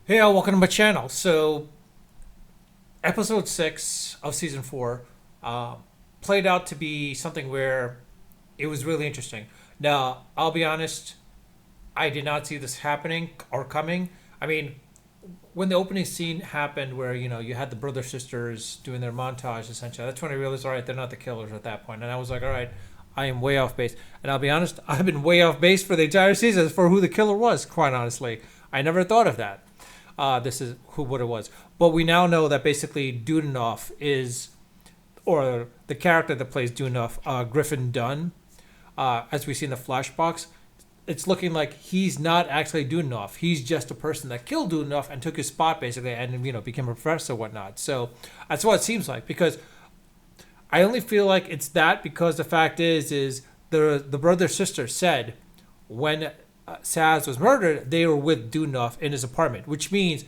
Hey, all, welcome to my channel. So, episode 6 of season 4 uh, played out to be something where it was really interesting. Now, I'll be honest, I did not see this happening or coming. I mean, when the opening scene happened, where you had the brother sisters doing their montage, essentially, that's when I realized, all right, they're not the killers at that point, and I was like, all right, I am way off base. And I'll be honest, I've been way off base for the entire season for who the killer was. Quite honestly, I never thought of that. This is what it was. But we now know that basically Dudenoff is, or the character that plays Dudenoff, Griffin Dunn, as we see in the flashbacks, it's looking like he's not actually Dudenoff. He's just a person that killed Dudenoff and took his spot basically, and became a professor and whatnot. So that's what it seems like, because I only feel like it's that because the fact is the brother sister said when Saz was murdered, they were with Dudenoff in his apartment, which means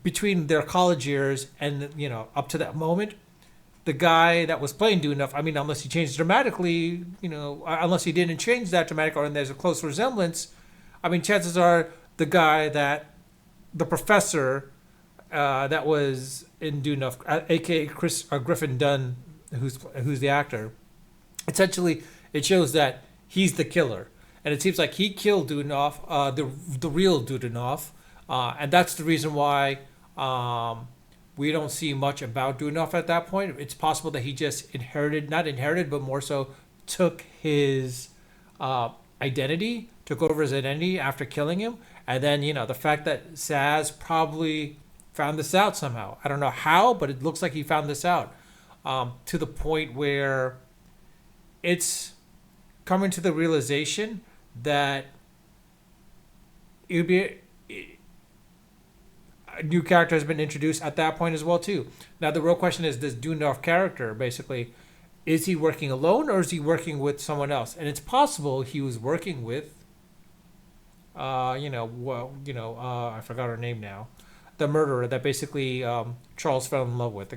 between their college years and up to that moment, the guy that was playing Dudenoff, I mean, unless he changed dramatically, unless he didn't change that dramatically, or there's a close resemblance, I mean, chances are the guy that the professor that was in Dudenoff, aka Chris Griffin Dunn, who's the actor, essentially it shows that he's the killer, and it seems like he killed Dudenoff, the real Dudenoff, and that's the reason why we don't see much about Dudenoff at that point. It's possible that he just not inherited, but more so took his took over his identity after killing him, and then the fact that Saz probably found this out somehow. I don't know how, but it looks like he found this out to the point where it's coming to the realization that it would be a new character has been introduced at that point as well too. Now the real question is, this Dudenoff character basically, is he working alone or is he working with someone else? And it's possible he was working with I forgot her name now, the murderer that basically Charles fell in love with.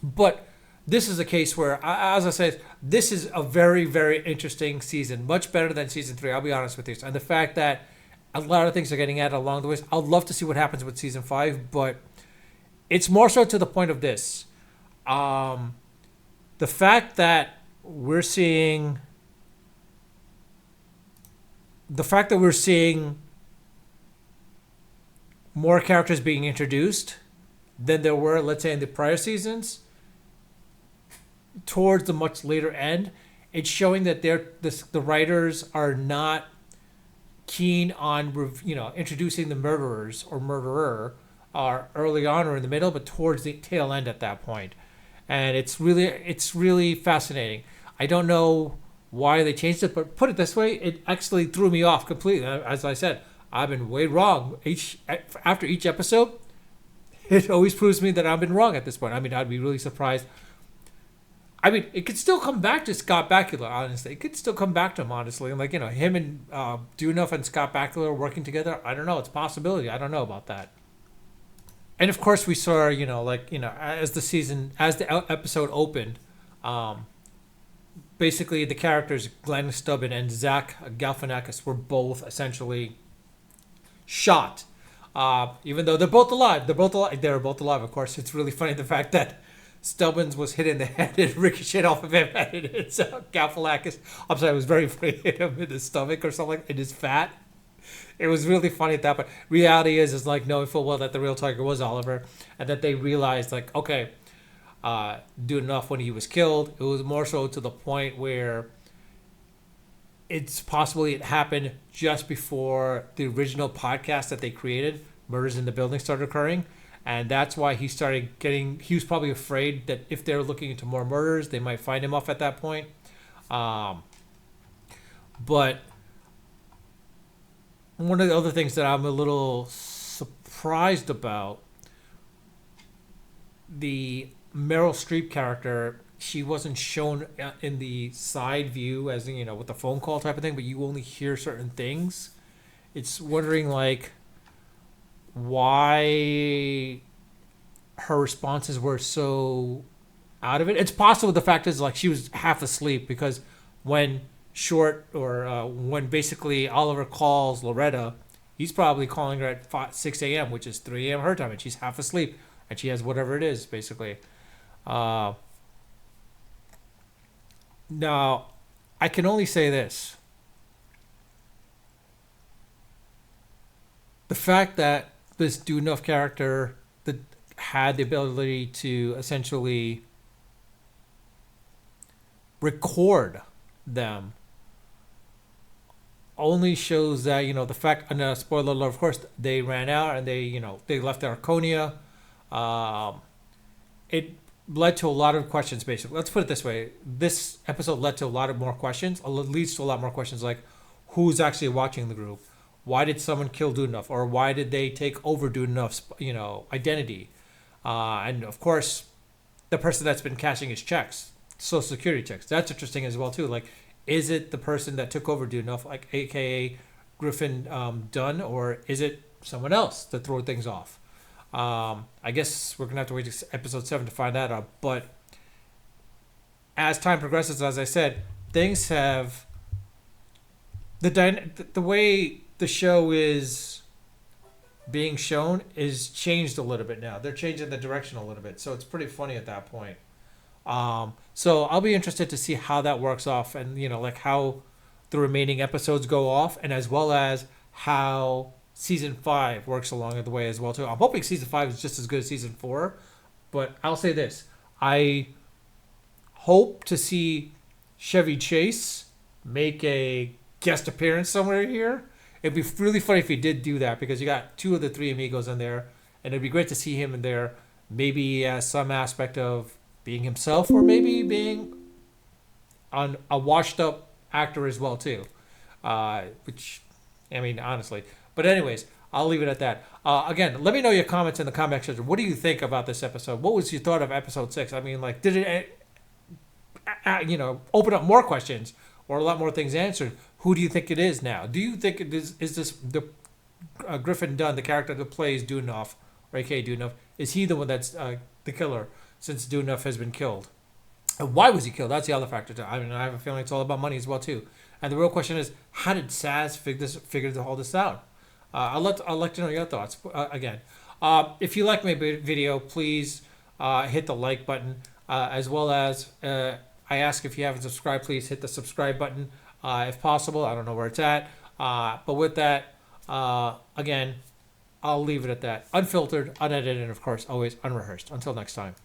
But this is a case where, as I said, this is a very, very interesting season, much better than season 3. I'll be honest with you, and the fact that a lot of things are getting added along the way. I'd love to see what happens with season 5, but it's more so to the point of this: the fact that we're seeing, more characters being introduced than there were, let's say, in the prior seasons, towards the much later end. It's showing that the writers are not keen on introducing the murderers or murderer early on or in the middle, but towards the tail end at that point. And it's really fascinating. I don't know why they changed it, but put it this way, it actually threw me off completely. As I said, I've been way wrong. After each episode, it always proves me that I've been wrong at this point. I mean, I'd be really surprised. I mean, it could still come back to Scott Bakula, honestly. It could still come back to him, honestly. Like, him and Dudenoff and Scott Bakula working together. I don't know. It's a possibility. I don't know about that. And of course, we saw, as the episode opened, basically the characters Glenn Stubben and Zach Galifianakis were both essentially shot. Even though they're both alive. They're both alive, of course. It's really funny the fact that Stubbins was hit in the head and ricocheted off of him, and it's Galifianakis. I'm sorry, it was very funny. Hit him in the stomach or something, in his fat. It was really funny at that point. Reality is like knowing full well that the real target was Oliver, and that they realized, like, okay, Dudenoff, when he was killed, it was more so to the point where it's possibly it happened just before the original podcast that they created, Murders in the Building, started occurring. And that's why he was probably afraid that if they're looking into more murders, they might find him off at that point. But one of the other things that I'm a little surprised about, the Meryl Streep character, she wasn't shown in the side view, as with the phone call type of thing, but you only hear certain things. It's wondering, like, why her responses were so out of it. It's possible the fact is, like, she was half asleep, because when when basically Oliver calls Loretta, He's probably calling her at 6 a.m., which is 3 a.m. her time, and she's half asleep, and she has whatever it is, basically. Uh, Now, I can only say this: the fact that this do enough character that had the ability to essentially record them only shows that the fact. And spoiler alert, of course, they ran out and they left Arconia. Um, it led to a lot of questions. Basically, let's put it this way: this episode led to a lot of more questions. Leads to a lot more questions like, who's actually watching the group? Why did someone kill Dudenough, or why did they take over Dudenoff's identity? And of course, the person that's been cashing his checks, Social Security checks. That's interesting as well too. Like, is it the person that took over Dudenoff, like AKA Griffin Dunn, or is it someone else that threw things off? I guess we're gonna have to wait to episode 7 to find that out. But as time progresses, as I said, things have the way the show is being shown is changed a little bit now. They're changing the direction a little bit, so it's pretty funny at that point. So I'll be interested to see how that works off, and like how the remaining episodes go off, and as well as how season 5 works along the way as well too. I'm hoping season 5 is just as good as season 4, but I'll say this: I hope to see Chevy Chase make a guest appearance somewhere here. It'd be really funny if he did do that, because you got 2 of the 3 amigos in there, and it'd be great to see him in there, maybe as some aspect of being himself, or maybe being on a washed up actor as well too. Which, I mean, honestly. But anyways, I'll leave it at that. Again, let me know your comments in the comment section. What do you think about this episode? What was your thought of episode 6? I mean, like, did it, open up more questions or a lot more things answered? Who do you think it is now? Do you think it is this the Griffin Dunn, the character that plays Dudenoff, or AKA Dudenoff? Is he the one that's the killer since Dudenoff has been killed? And why was he killed? That's the other factor too. I mean, I have a feeling it's all about money as well too. And the real question is, how did Saz figure to hold this out? I'd like to know your thoughts. Again, if you like my video, please hit the like button, as well as I ask, if you haven't subscribed, please hit the subscribe button if possible. I don't know where it's at, but with that, again, I'll leave it at that. Unfiltered, unedited, and of course, always unrehearsed. Until next time.